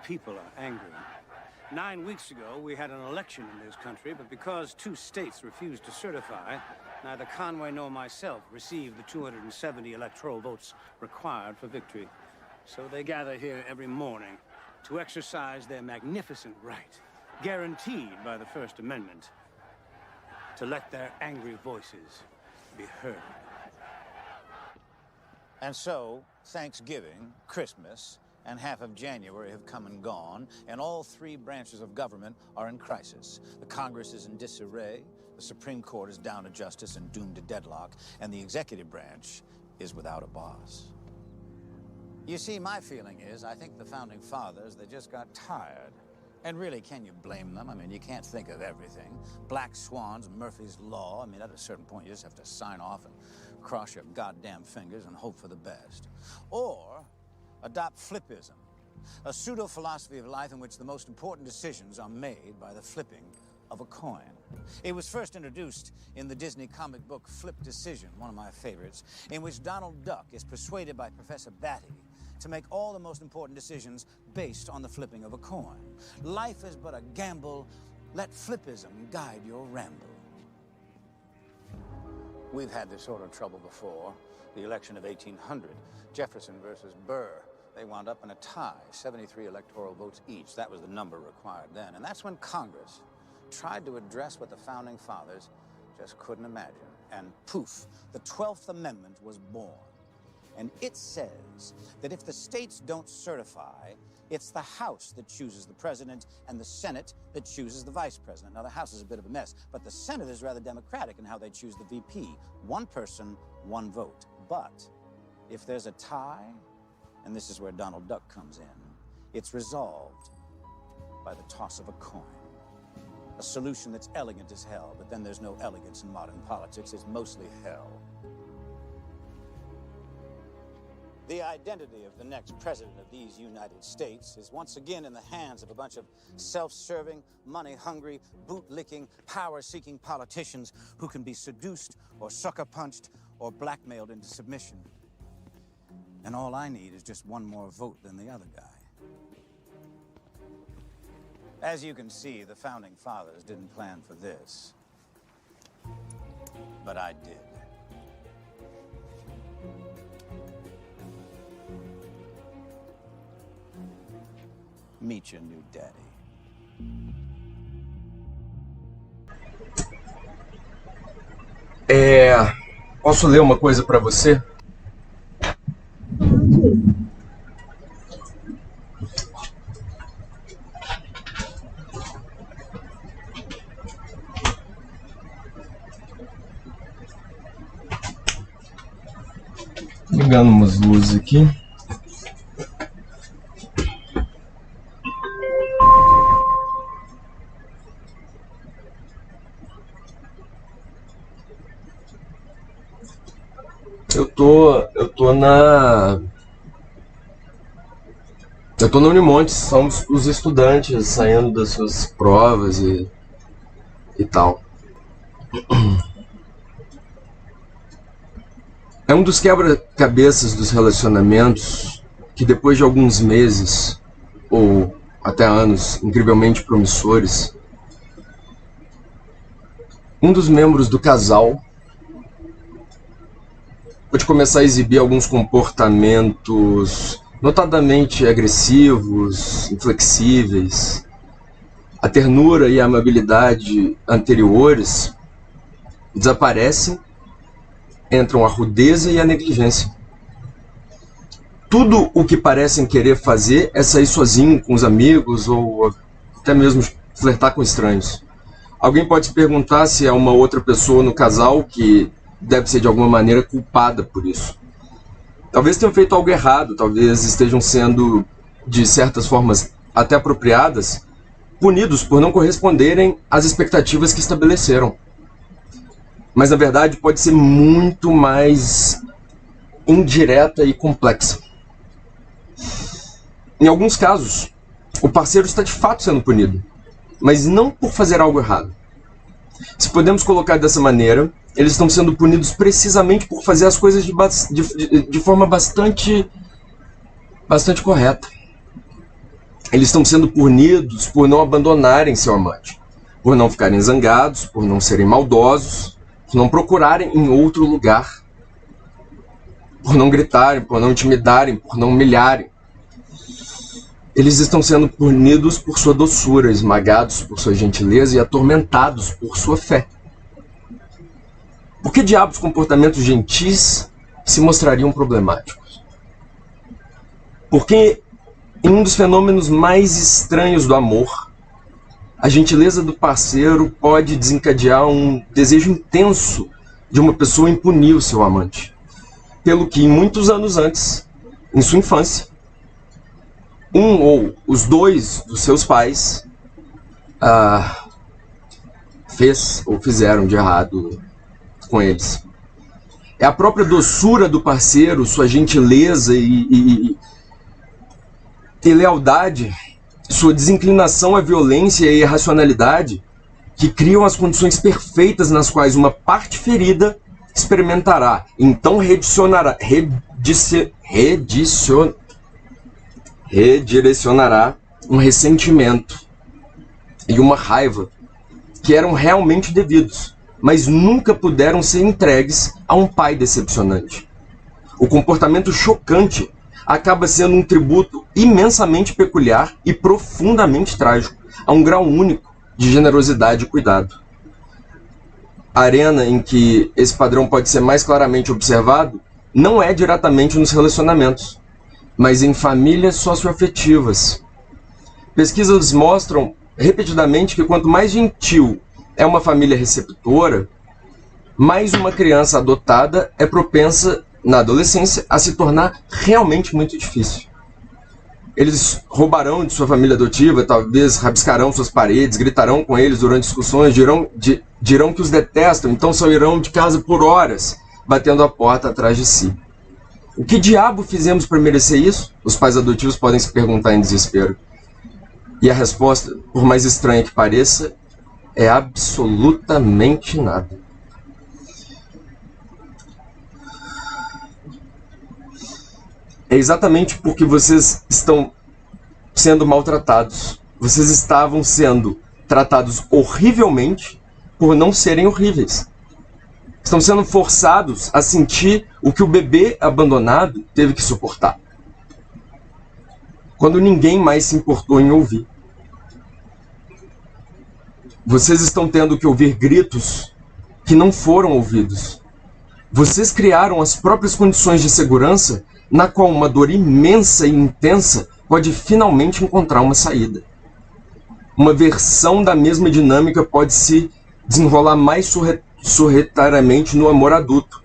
people are angry. 9 weeks ago, we had an election in this country, but because 2 states refused to certify, neither Conway nor myself received the 270 electoral votes required for victory. So they gather here every morning to exercise their magnificent right, guaranteed by the First Amendment, to let their angry voices be heard. And so, Thanksgiving, Christmas, and half of January have come and gone, and all 3 branches of government are in crisis. The Congress is in disarray, the Supreme Court is down to justice and doomed to deadlock, and the executive branch is without a boss. You see, my feeling is, I think the Founding Fathers, they just got tired. And really, can you blame them? I mean, you can't think of everything. Black swans, Murphy's Law. I mean, at a certain point, you just have to sign off and cross your goddamn fingers and hope for the best. Or adopt flippism, a pseudo-philosophy of life in which the most important decisions are made by the flipping of a coin. It was first introduced in the Disney comic book Flip Decision, one of my favorites, in which Donald Duck is persuaded by Professor Batty to make all the most important decisions based on the flipping of a coin. Life is but a gamble. Let flippism guide your ramble. We've had this sort of trouble before. The election of 1800, Jefferson versus Burr. They wound up in a tie, 73 electoral votes each. That was the number required then. And that's when Congress tried to address what the Founding Fathers just couldn't imagine. And poof, the 12th Amendment was born. And it says that if the states don't certify, it's the House that chooses the president and the Senate that chooses the vice president. Now, the House is a bit of a mess, but the Senate is rather democratic in how they choose the VP. 1 person, 1 vote. But if there's a tie, and this is where Donald Duck comes in, it's resolved by the toss of a coin. A solution that's elegant as hell, but then there's no elegance in modern politics. It's mostly hell. The identity of the next president of these United States is once again in the hands of a bunch of self-serving, money-hungry, boot-licking, power-seeking politicians who can be seduced or sucker-punched or blackmailed into submission. And all I need is just 1 more vote than the other guy. As you can see, the Founding Fathers didn't plan for this. But I did. Meet your new daddy. Posso ler uma coisa para você? Ligando umas luzes aqui. Eu tô no Unimonte, são os estudantes saindo das suas provas e tal. É um dos quebra-cabeças dos relacionamentos que depois de alguns meses, ou até anos incrivelmente promissores, um dos membros do casal pode começar a exibir alguns comportamentos notadamente agressivos, inflexíveis. A ternura e a amabilidade anteriores desaparecem, entram a rudeza e a negligência. Tudo o que parecem querer fazer é sair sozinho com os amigos ou até mesmo flertar com estranhos. Alguém pode se perguntar se há uma outra pessoa no casal que deve ser de alguma maneira culpada por isso. Talvez tenham feito algo errado, talvez estejam sendo, de certas formas até apropriadas, punidos por não corresponderem às expectativas que estabeleceram. Mas na verdade pode ser muito mais indireta e complexa. Em alguns casos, o parceiro está de fato sendo punido, mas não por fazer algo errado. Se podemos colocar dessa maneira, eles estão sendo punidos precisamente por fazer as coisas de forma bastante correta. Eles estão sendo punidos por não abandonarem seu amante, por não ficarem zangados, por não serem maldosos, por não procurarem em outro lugar, por não gritarem, por não intimidarem, por não humilharem. Eles estão sendo punidos por sua doçura, esmagados por sua gentileza e atormentados por sua fé. Por que diabos comportamentos gentis se mostrariam problemáticos? Porque em um dos fenômenos mais estranhos do amor, a gentileza do parceiro pode desencadear um desejo intenso de uma pessoa em punir o seu amante. Pelo que, muitos anos antes, em sua infância, um ou os dois dos seus pais fez ou fizeram de errado com eles. É a própria doçura do parceiro, sua gentileza e lealdade, sua desinclinação à violência e irracionalidade, que criam as condições perfeitas nas quais uma parte ferida experimentará, então redirecionará um ressentimento e uma raiva que eram realmente devidos, mas nunca puderam ser entregues a um pai decepcionante. O comportamento chocante acaba sendo um tributo imensamente peculiar e profundamente trágico a um grau único de generosidade e cuidado. A arena em que esse padrão pode ser mais claramente observado não é diretamente nos relacionamentos, mas em famílias socioafetivas. Pesquisas mostram repetidamente que quanto mais gentil é uma família receptora, mais uma criança adotada é propensa, na adolescência, a se tornar realmente muito difícil. Eles roubarão de sua família adotiva, talvez rabiscarão suas paredes, gritarão com eles durante discussões, dirão que os detestam, então sairão de casa por horas, batendo a porta atrás de si. O que diabo fizemos para merecer isso? Os pais adotivos podem se perguntar em desespero. E a resposta, por mais estranha que pareça, é absolutamente nada. É exatamente porque vocês estão sendo maltratados. Vocês estavam sendo tratados horrivelmente por não serem horríveis. Estão sendo forçados a sentir o que o bebê abandonado teve que suportar, quando ninguém mais se importou em ouvir. Vocês estão tendo que ouvir gritos que não foram ouvidos. Vocês criaram as próprias condições de segurança na qual uma dor imensa e intensa pode finalmente encontrar uma saída. Uma versão da mesma dinâmica pode se desenrolar mais sorrateiramente no amor adulto.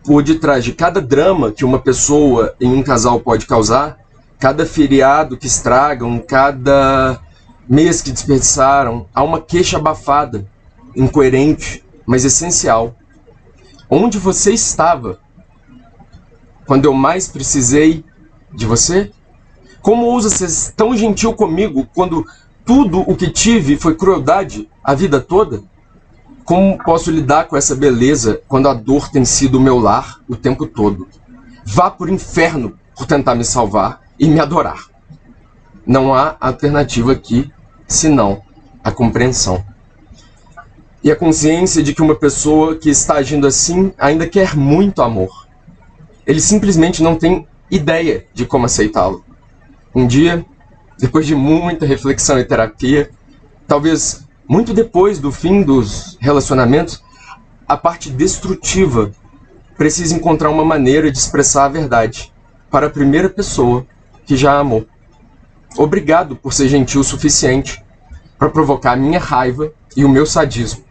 Por detrás de cada drama que uma pessoa em um casal pode causar, cada feriado que estragam, cada mês que desperdiçaram, há uma queixa abafada, incoerente, mas essencial. Onde você estava quando eu mais precisei de você? Como ousa ser tão gentil comigo quando tudo o que tive foi crueldade a vida toda? Como posso lidar com essa beleza quando a dor tem sido o meu lar o tempo todo? Vá por inferno por tentar me salvar e me adorar. Não há alternativa aqui senão a compreensão. E a consciência de que uma pessoa que está agindo assim ainda quer muito amor. Ele simplesmente não tem ideia de como aceitá-lo. Um dia, depois de muita reflexão e terapia, talvez muito depois do fim dos relacionamentos, a parte destrutiva precisa encontrar uma maneira de expressar a verdade para a primeira pessoa que já amou. Obrigado por ser gentil o suficiente para provocar a minha raiva e o meu sadismo.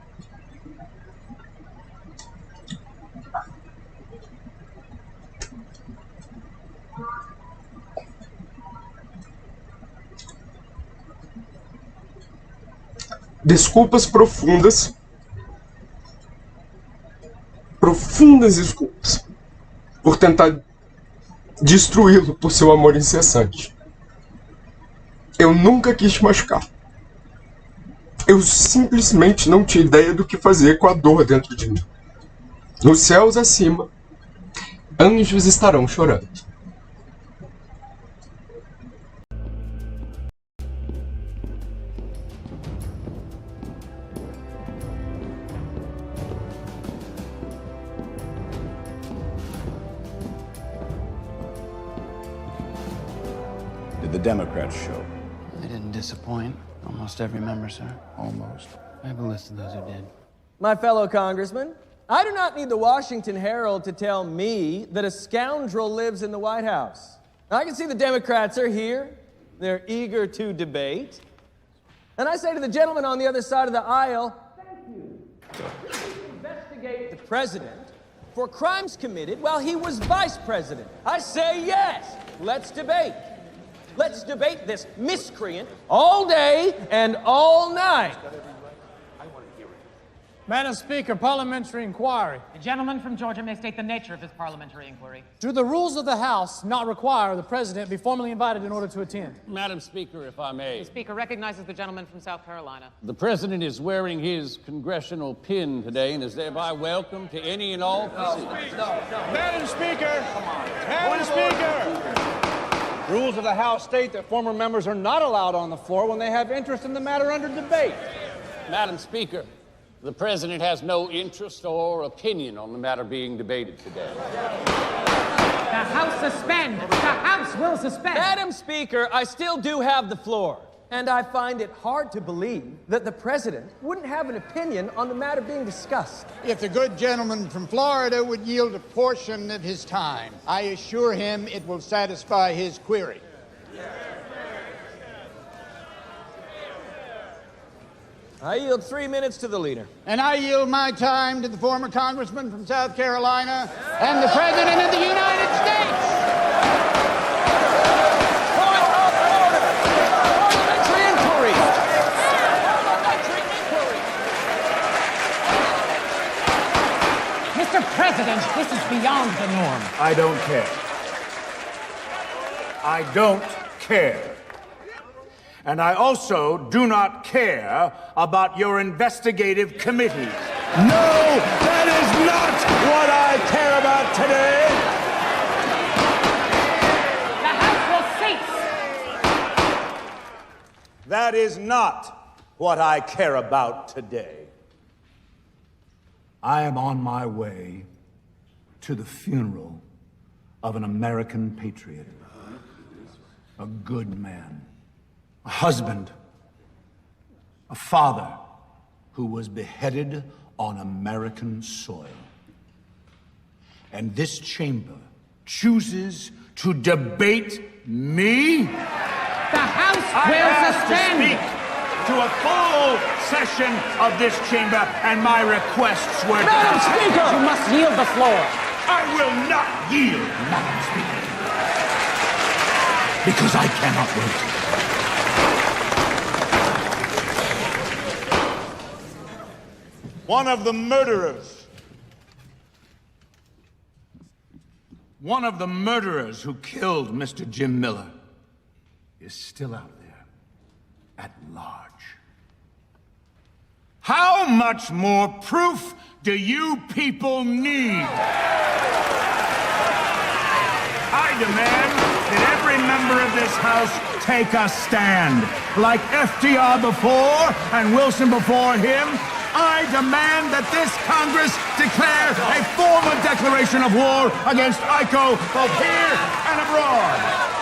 Desculpas profundas desculpas por tentar destruí-lo por seu amor incessante. Eu nunca quis te machucar. Eu simplesmente não tinha ideia do que fazer com a dor dentro de mim. Nos céus acima, anjos estarão chorando. Democrats show. They didn't disappoint. Almost every member, sir. Almost. I have a list of those who did. My fellow congressman, I do not need the Washington Herald to tell me that a scoundrel lives in the White House. I can see the Democrats are here. They're eager to debate. And I say to the gentleman on the other side of the aisle, thank you. Investigate the president for crimes committed while he was vice president. I say yes. Let's debate. Let's debate this miscreant all day and all night. Madam Speaker, parliamentary inquiry. The gentleman from Georgia may state the nature of his parliamentary inquiry. Do the rules of the House not require the President be formally invited in order to attend? Madam Speaker, if I may. The Speaker recognizes the gentleman from South Carolina. The President is wearing his congressional pin today and is thereby welcome to any and all proceedings. Madam Speaker! Madam Speaker! Rules of the House state that former members are not allowed on the floor when they have interest in the matter under debate. Madam Speaker, the President has no interest or opinion on the matter being debated today. The House suspend! The House will suspend! Madam Speaker, I still do have the floor. And I find it hard to believe that the president wouldn't have an opinion on the matter being discussed. If the good gentleman from Florida would yield a portion of his time, I assure him it will satisfy his query. I yield 3 minutes to the leader. And I yield my time to the former congressman from South Carolina and the President of the United States. Parliamentary inquiry. Mr. President, this is beyond the norm. I don't care. I don't care. And I also do not care about your investigative committees. No, that is not what I care about today. The House will cease. That is not what I care about today. I am on my way to the funeral of an American patriot, a good man, a husband, a father who was beheaded on American soil. And this chamber chooses to debate me? The House will suspend. To speak to a full session of this chamber, and my requests were Madam denied. Speaker! You must yield the floor. I will not yield, Madam Speaker, because I cannot wait. One of the murderers who killed Mr. Jim Miller is still out there, at large. How much more proof do you people need? I demand that every member of this House take a stand. Like FDR before and Wilson before him, I demand that this Congress declare a formal declaration of war against ICO both here and abroad.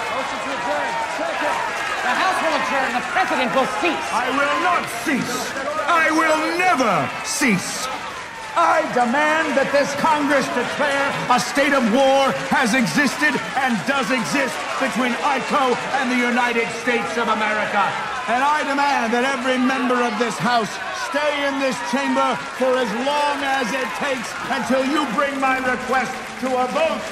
Motion to adjourn. Second. The House will adjourn. The President will cease. I will not cease. I will never cease. I demand that this Congress declare a state of war has existed and does exist between ICO and the United States of America. And I demand that every member of this House stay in this chamber for as long as it takes until you bring my request to a vote,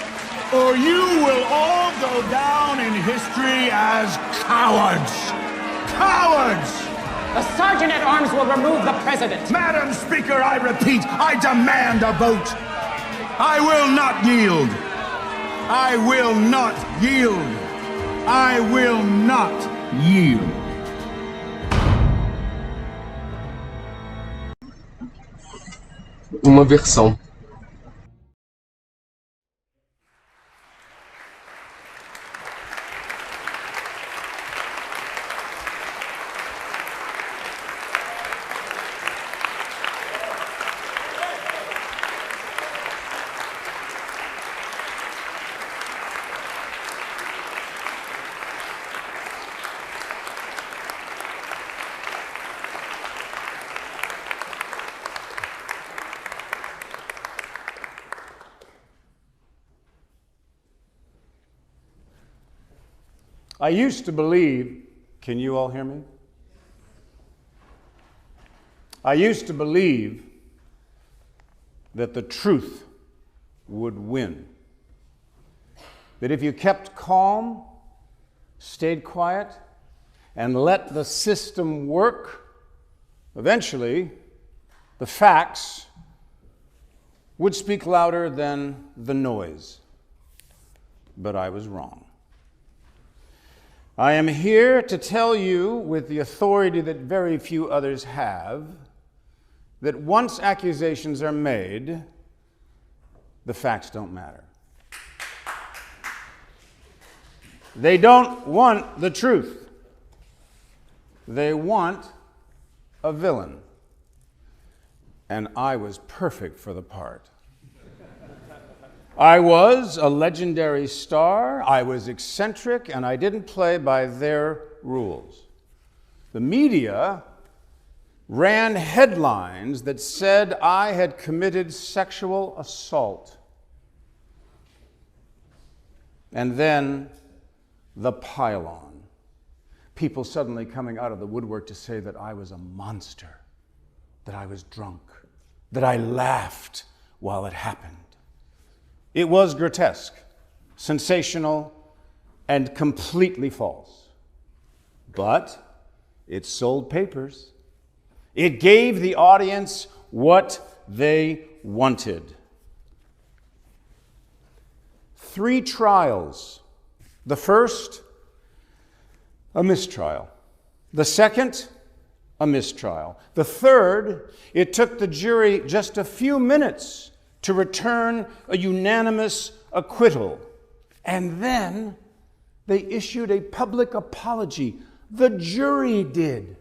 or you will all go down in history as cowards. Cowards! The Sergeant-at-Arms will remove the President. Madam Speaker, I repeat, I demand a vote. I will not yield. I will not yield. I will not yield. Uma versão. I used to believe, can you all hear me? I used to believe that the truth would win. That if you kept calm, stayed quiet, and let the system work, eventually the facts would speak louder than the noise. But I was wrong. I am here to tell you, with the authority that very few others have, that once accusations are made, the facts don't matter. They don't want the truth. They want a villain. And I was perfect for the part. I was a legendary star, I was eccentric, and I didn't play by their rules. The media ran headlines that said I had committed sexual assault. And then the pile-on. People suddenly coming out of the woodwork to say that I was a monster, that I was drunk, that I laughed while it happened. It was grotesque, sensational, and completely false. But it sold papers. It gave the audience what they wanted. 3 trials. The first, a mistrial. The second, a mistrial. The third, it took the jury just a few minutes to return a unanimous acquittal. And then they issued a public apology. The jury did.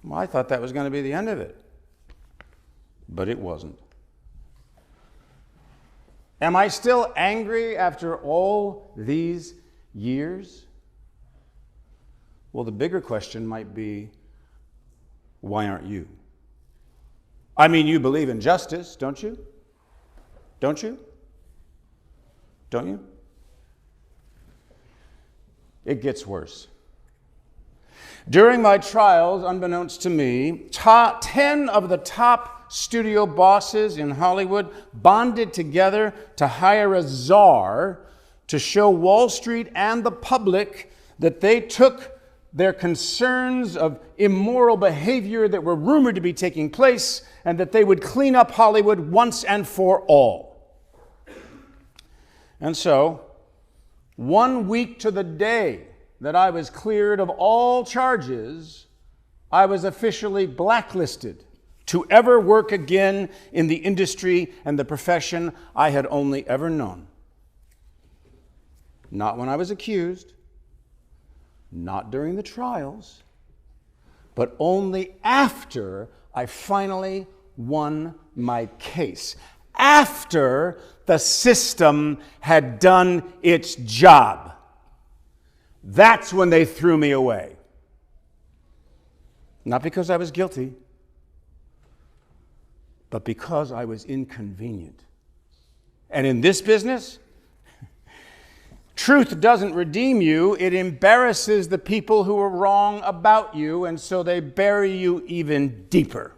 Well, I thought that was going to be the end of it. But it wasn't. Am I still angry after all these years? Well, the bigger question might be, why aren't you? I mean, you believe in justice, don't you? Don't you? Don't you? It gets worse. During my trials, unbeknownst to me, 10 of the top studio bosses in Hollywood bonded together to hire a czar to show Wall Street and the public that they took their concerns of immoral behavior that were rumored to be taking place and that they would clean up Hollywood once and for all. And so, 1 week to the day that I was cleared of all charges, I was officially blacklisted to ever work again in the industry and the profession I had only ever known. Not when I was accused, not during the trials, but only after I finally won my case. After the system had done its job. That's when they threw me away. Not because I was guilty, but because I was inconvenient. And in this business, truth doesn't redeem you, it embarrasses the people who are wrong about you, and so they bury you even deeper.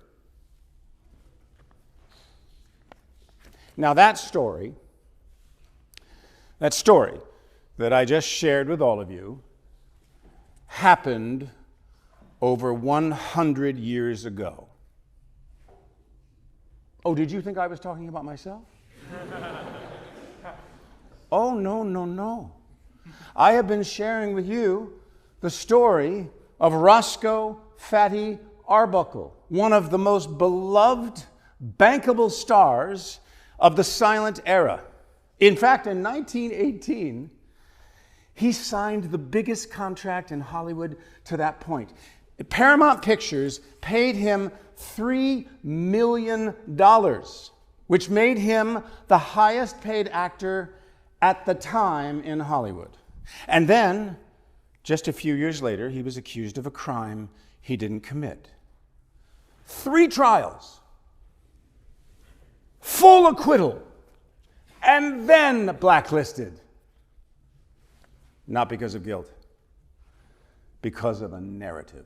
Now that story that I just shared with all of you happened over 100 years ago. Oh, did you think I was talking about myself? Oh, no. I have been sharing with you the story of Roscoe Fatty Arbuckle, one of the most beloved, bankable stars of the silent era. In fact, in 1918, he signed the biggest contract in Hollywood to that point. Paramount Pictures paid him $3 million, which made him the highest paid actor at the time in Hollywood. And then, just a few years later, he was accused of a crime he didn't commit. 3 trials, full acquittal, and then blacklisted. not because of guilt, because of a narrative.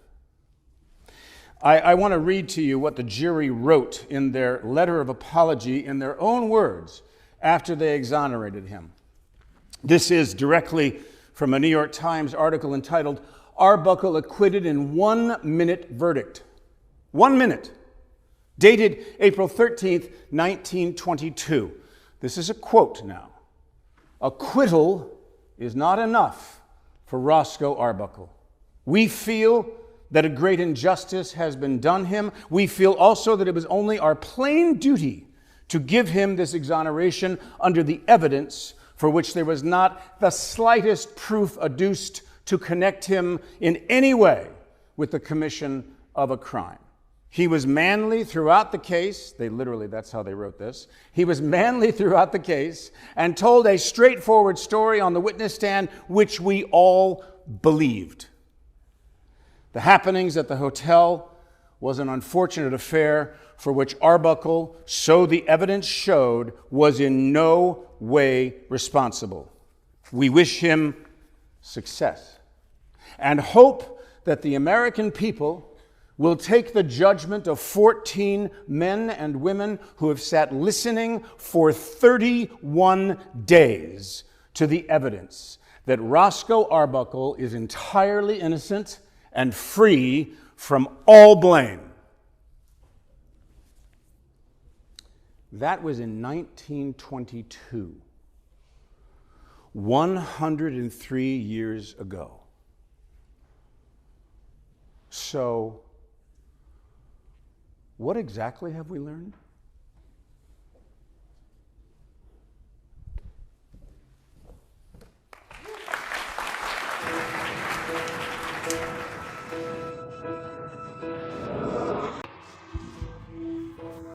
I want to read to you what the jury wrote in their letter of apology in their own words after they exonerated him. This is directly from a New York Times article entitled, "Arbuckle Acquitted in 1-Minute Verdict." 1 minute. Dated April 13th, 1922. This is a quote now. "Acquittal is not enough for Roscoe Arbuckle. We feel that a great injustice has been done him. We feel also that it was only our plain duty to give him this exoneration under the evidence for which there was not the slightest proof adduced to connect him in any way with the commission of a crime. He was manly throughout the case," that's how they wrote this. "He was manly throughout the case and told a straightforward story on the witness stand which we all believed. The happenings at the hotel was an unfortunate affair for which Arbuckle, so the evidence showed, was in no way responsible. We wish him success and hope that the American people will take the judgment of 14 men and women who have sat listening for 31 days to the evidence that Roscoe Arbuckle is entirely innocent and free from all blame." That was in 1922, 103 years ago. So, what exactly have we learned?